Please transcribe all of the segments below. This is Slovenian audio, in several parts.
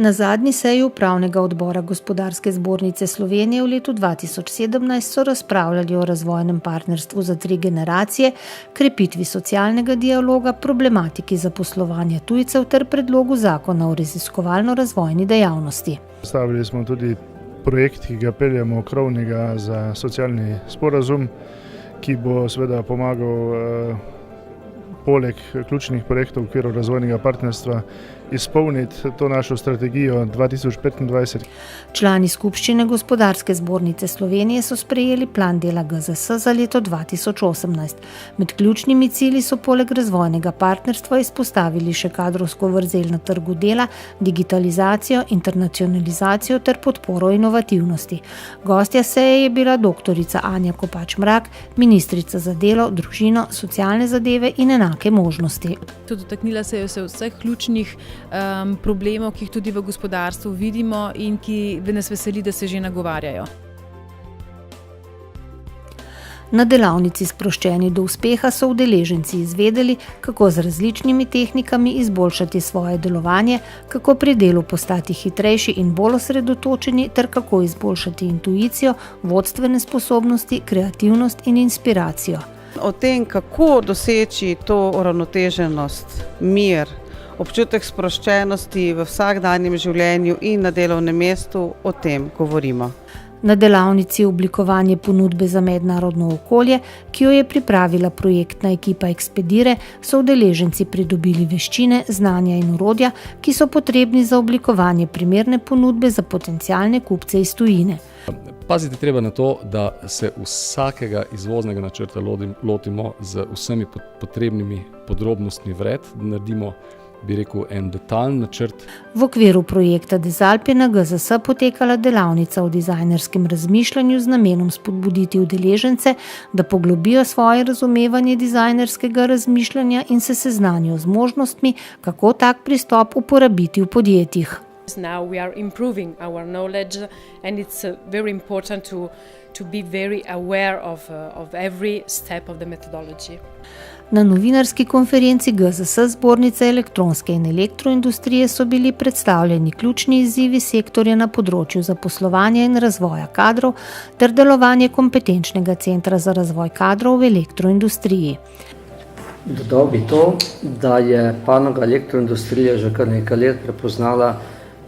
Na zadnji seji upravnega odbora Gospodarske zbornice Slovenije v letu 2017 so razpravljali o razvojnem partnerstvu za 3 generacije, krepitvi socialnega dialoga, problematiki zaposlovanja tujcev ter predlogu zakona o raziskovalno-razvojni dejavnosti. Postavili smo tudi projekt, ki ga peljemo, krovnega za socialni sporazum, ki bo seveda pomagal poleg ključnih projektov v okviru razvojnega partnerstva izpolniti to našo strategijo 2025. Člani skupščine Gospodarske zbornice Slovenije so sprejeli plan dela GZS za leto 2018. Med ključnimi cilji so poleg razvojnega partnerstva izpostavili še kadrovsko vrzel na trgu dela, digitalizacijo, internacionalizacijo ter podporo inovativnosti. Gostja seje je bila doktorica Anja Kopač-Mrak, ministrica za delo, družino, socialne zadeve in enake možnosti. Dotaknila se je vseh ključnih problemov, ki jih tudi v gospodarstvu vidimo in ki nas veseli, da se že nagovarjajo. Na delavnici Sproščeni do uspeha so udeleženci izvedeli, kako z različnimi tehnikami izboljšati svoje delovanje, kako pri delu postati hitrejši in bolj osredotočeni ter kako izboljšati intuicijo, vodstvene sposobnosti, kreativnost in inspiracijo. O tem, kako doseči to uravnoteženost, mir, občutek sproščenosti v vsakdanjem življenju in na delovnem mestu, o tem govorimo. Na delavnici Oblikovanje ponudbe za mednarodno okolje, ki jo je pripravila projektna ekipa Expedire, so udeleženci pridobili veščine, znanja in orodja, ki so potrebni za oblikovanje primerne ponudbe za potencialne kupce iz tujine. Pazite treba na to, da se vsakega izvoznega načrta lotimo z vsemi potrebnimi podrobnostmi vred, da naredimo, bi rekel, en detaljen načrt. V okviru projekta Dezalp je na GZS potekala delavnica o dizajnerskem razmišljanju z namenom spodbuditi udeležence, da poglobijo svoje razumevanje dizajnerskega razmišljanja in se seznanijo z možnostmi, kako tak pristop uporabiti v podjetjih. Now we are improving our knowledge and it's very important to be very aware of every step of the methodology. Na novinarski konferenci GZS Zbornice elektronske in elektroindustrije so bili predstavljeni ključni izzivi sektorja na področju zaposlovanja in razvoja kadrov ter delovanje kompetenčnega centra za razvoj kadrov v elektroindustriji. Dodal bi to, da je panoga elektroindustrije že kar nekaj let prepoznala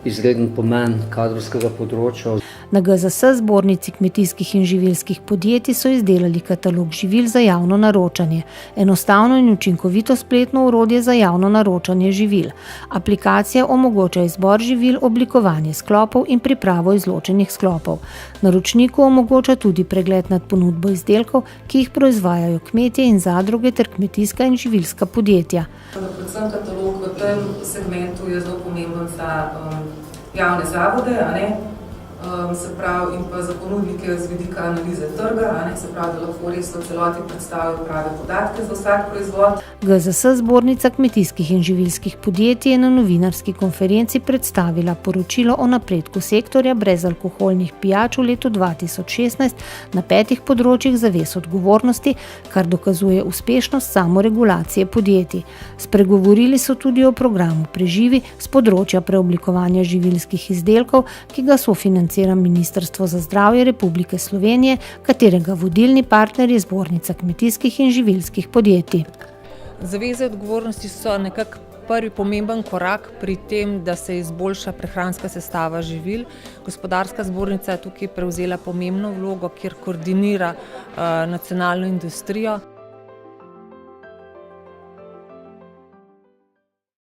izreden pomen kadrovskega področja. Na GZS Zbornici kmetijskih in živilskih podjetij so izdelali katalog živil za javno naročanje, enostavno in učinkovito spletno orodje za javno naročanje živil. Aplikacija omogoča izbor živil, oblikovanje sklopov in pripravo izločenih sklopov. Naročniku omogoča tudi pregled nad ponudbo izdelkov, ki jih proizvajajo kmetje in zadruge ter kmetijska in živilska podjetja. Predvsem katalog v tem segmentu je zelo pomemben za javne zavode, se pravi, in pa za ponudnike z vidika analize trga, se pravi, da lahko res v celoti predstavijo prave podatke za vsak proizvod. GZS Zbornica kmetijskih in živilskih podjetij je na novinarski konferenci predstavila poročilo o napredku sektorja brezalkoholnih pijač v letu 2016 na 5 področjih zavez odgovornosti, kar dokazuje uspešnost samoregulacije podjetij. Spregovorili so tudi o programu Preživi z področja preoblikovanja živilskih izdelkov, ki ga sofinancira Ministrstvo za zdravje Republike Slovenije, katerega vodilni partner je Zbornica kmetijskih in živilskih podjetij. Zaveze odgovornosti so nekako prvi pomemben korak pri tem, da se izboljša prehranska sestava živil. Gospodarska zbornica je tukaj prevzela pomembno vlogo, kjer koordinira nacionalno industrijo.